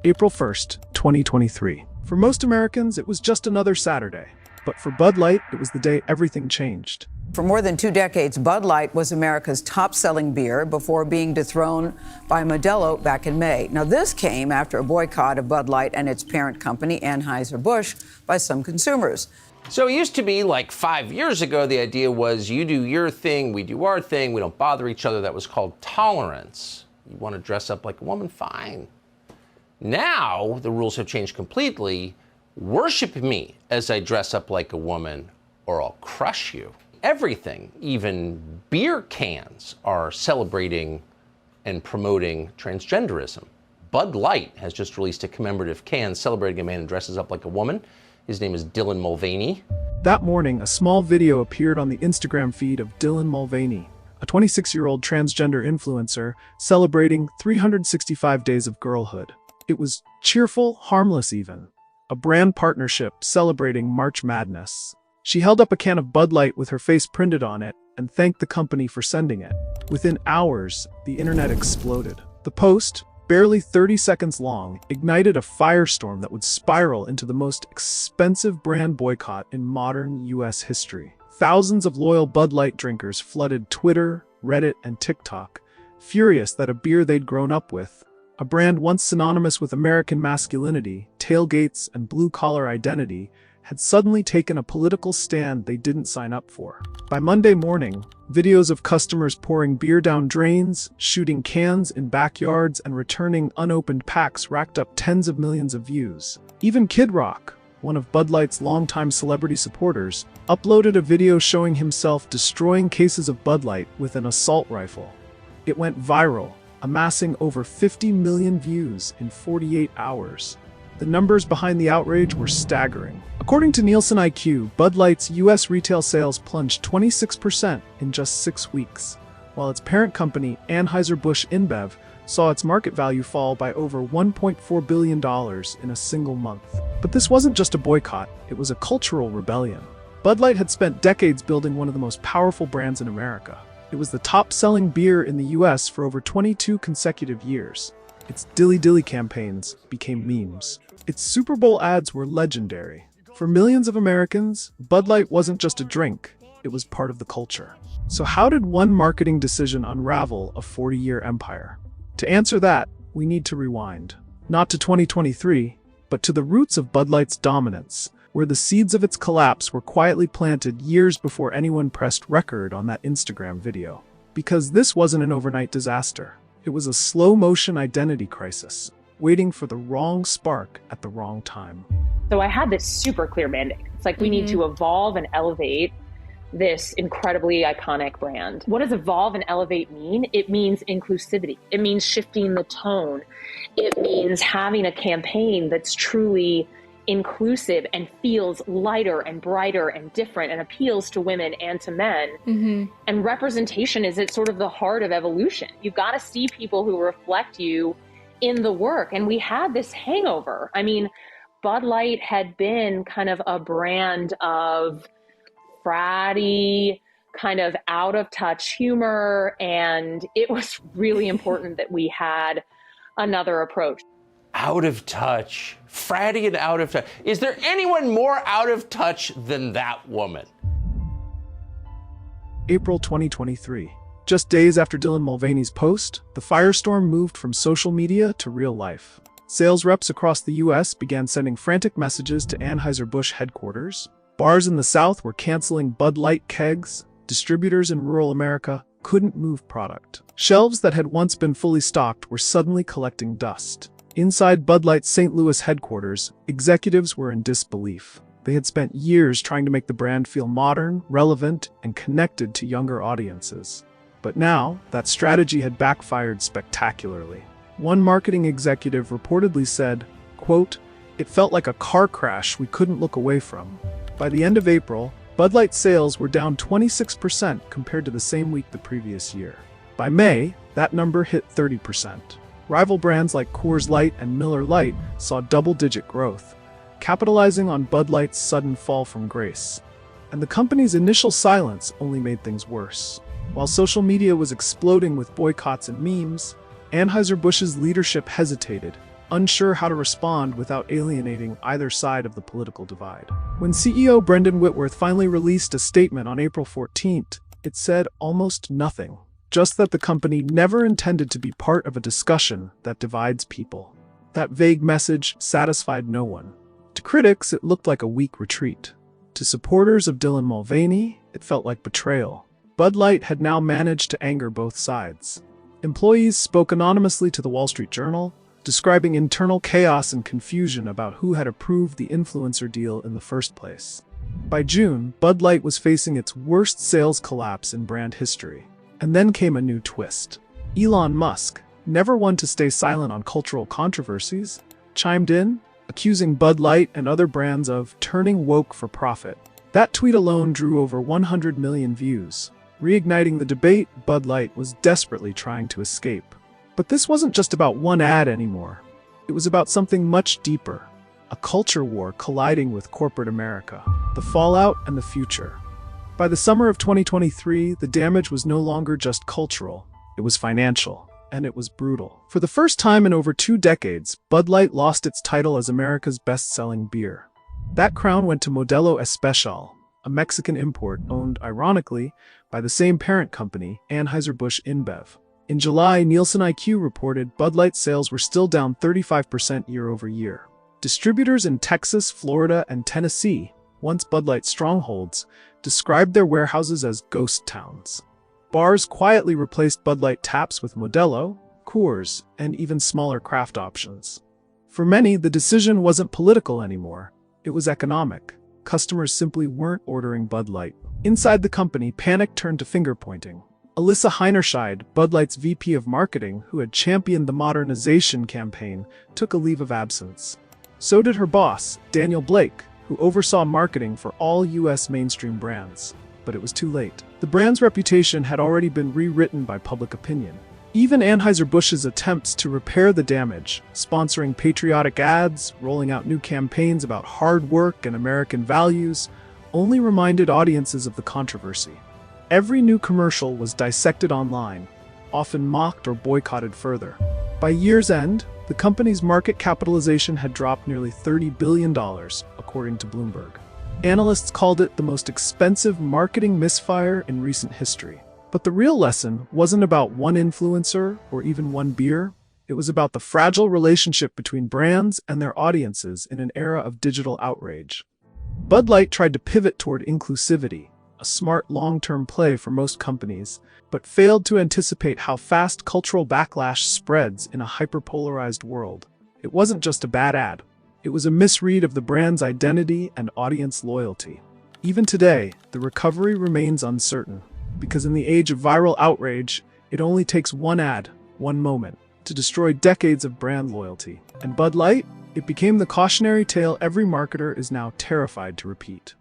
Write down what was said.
April 1st, 2023. For most Americans, it was just another Saturday. But for Bud Light, it was the day everything changed. For more than 2 decades, Bud Light was America's top-selling beer before being dethroned by Modelo back in May. Now, this came after a boycott of Bud Light and its parent company, Anheuser-Busch, by some consumers. So it used to be like 5 years ago, the idea was you do your thing, we do our thing, we don't bother each other. That was called tolerance. You want to dress up like a woman? Fine. Now, the rules have changed completely. Worship me as I dress up like a woman, or I'll crush you. Everything, even beer cans, are celebrating and promoting transgenderism. Bud Light has just released a commemorative can celebrating a man who dresses up like a woman. His name is Dylan Mulvaney. That morning, a small video appeared on the Instagram feed of Dylan Mulvaney, a 26-year-old transgender influencer celebrating 365 days of girlhood. It was cheerful, harmless even. A brand partnership celebrating March Madness. She held up a can of Bud Light with her face printed on it and thanked the company for sending it. Within hours, the internet exploded. The post, barely 30 seconds long, ignited a firestorm that would spiral into the most expensive brand boycott in modern U.S. history. Thousands of loyal Bud Light drinkers flooded Twitter, Reddit, and TikTok, furious that a beer they'd grown up with, a brand once synonymous with American masculinity, tailgates, and blue-collar identity, had suddenly taken a political stand they didn't sign up for. By Monday morning, videos of customers pouring beer down drains, shooting cans in backyards, and returning unopened packs racked up tens of millions of views. Even Kid Rock, one of Bud Light's longtime celebrity supporters, uploaded a video showing himself destroying cases of Bud Light with an assault rifle. It went viral, amassing over 50 million views in 48 hours. The numbers behind the outrage were staggering. According to Nielsen IQ, Bud Light's U.S. retail sales plunged 26% in just 6 weeks, while its parent company, Anheuser-Busch InBev, saw its market value fall by over $1.4 billion in a single month. But this wasn't just a boycott, it was a cultural rebellion. Bud Light had spent decades building one of the most powerful brands in America. It was the top-selling beer in the U.S. for over 22 consecutive years. Its Dilly Dilly campaigns became memes. Its Super Bowl ads were legendary. For millions of Americans, Bud Light wasn't just a drink, it was part of the culture. So how did one marketing decision unravel a 40-year empire? To answer that, we need to rewind. Not to 2023, but to the roots of Bud Light's dominance, where the seeds of its collapse were quietly planted years before anyone pressed record on that Instagram video. Because this wasn't an overnight disaster. It was a slow-motion identity crisis, waiting for the wrong spark at the wrong time. So I had this super clear mandate. It's like we need to evolve and elevate this incredibly iconic brand. What does evolve and elevate mean? It means inclusivity. It means shifting the tone. It means having a campaign that's truly inclusive and feels lighter and brighter and different and appeals to women and to men. And representation is at sort of the heart of evolution. You've got to see people who reflect you in the work. And we had this hangover. I mean, Bud Light had been kind of a brand of fratty, kind of out of touch humor. And it was really important that we had another approach. Out of touch, fratty and out of touch. Is there anyone more out of touch than that woman? April 2023. Just days after Dylan Mulvaney's post, the firestorm moved from social media to real life. Sales reps across the U.S. began sending frantic messages to Anheuser-Busch headquarters. Bars in the South were canceling Bud Light kegs. Distributors in rural America couldn't move product. Shelves that had once been fully stocked were suddenly collecting dust. Inside Bud Light's St. Louis headquarters, executives were in disbelief. They had spent years trying to make the brand feel modern, relevant, and connected to younger audiences. But now, that strategy had backfired spectacularly. One marketing executive reportedly said, quote, "It felt like a car crash we couldn't look away from." By the end of April, Bud Light sales were down 26% compared to the same week the previous year. By May, that number hit 30%. Rival brands like Coors Light and Miller Lite saw double-digit growth, capitalizing on Bud Light's sudden fall from grace. And the company's initial silence only made things worse. While social media was exploding with boycotts and memes, Anheuser-Busch's leadership hesitated, unsure how to respond without alienating either side of the political divide. When CEO Brendan Whitworth finally released a statement on April 14th, it said almost nothing, just that the company never intended to be part of a discussion that divides people. That vague message satisfied no one. To critics, it looked like a weak retreat. To supporters of Dylan Mulvaney, it felt like betrayal. Bud Light had now managed to anger both sides. Employees spoke anonymously to the Wall Street Journal, describing internal chaos and confusion about who had approved the influencer deal in the first place. By June, Bud Light was facing its worst sales collapse in brand history. And then came a new twist. Elon Musk, never one to stay silent on cultural controversies, chimed in, accusing Bud Light and other brands of turning woke for profit. That tweet alone drew over 100 million views. Reigniting the debate Bud Light was desperately trying to escape. But this wasn't just about one ad anymore. It was about something much deeper. A culture war colliding with corporate America. The fallout and the future. By the summer of 2023, the damage was no longer just cultural. It was financial. And it was brutal. For the first time in over 2 decades, Bud Light lost its title as America's best-selling beer. That crown went to Modelo Especial, a Mexican import owned, ironically, by the same parent company, Anheuser-Busch InBev. In July, Nielsen IQ reported Bud Light sales were still down 35% year-over-year. Distributors in Texas, Florida, and Tennessee, once Bud Light strongholds, described their warehouses as ghost towns. Bars quietly replaced Bud Light taps with Modelo, Coors, and even smaller craft options. For many, the decision wasn't political anymore. It was economic. Customers simply weren't ordering Bud Light. Inside the company, panic turned to finger-pointing. Alyssa Heinerscheid, Bud Light's VP of Marketing, who had championed the modernization campaign, took a leave of absence. So did her boss, Daniel Blake, who oversaw marketing for all U.S. mainstream brands. But it was too late. The brand's reputation had already been rewritten by public opinion. Even Anheuser-Busch's attempts to repair the damage, sponsoring patriotic ads, rolling out new campaigns about hard work and American values, only reminded audiences of the controversy. Every new commercial was dissected online, often mocked or boycotted further. By year's end, the company's market capitalization had dropped nearly $30 billion, according to Bloomberg. Analysts called it the most expensive marketing misfire in recent history. But the real lesson wasn't about one influencer or even one beer. It was about the fragile relationship between brands and their audiences in an era of digital outrage. Bud Light tried to pivot toward inclusivity, a smart long-term play for most companies, but failed to anticipate how fast cultural backlash spreads in a hyperpolarized world. It wasn't just a bad ad. It was a misread of the brand's identity and audience loyalty. Even today, the recovery remains uncertain, because in the age of viral outrage, it only takes one ad, one moment, to destroy decades of brand loyalty. And Bud Light? It became the cautionary tale every marketer is now terrified to repeat.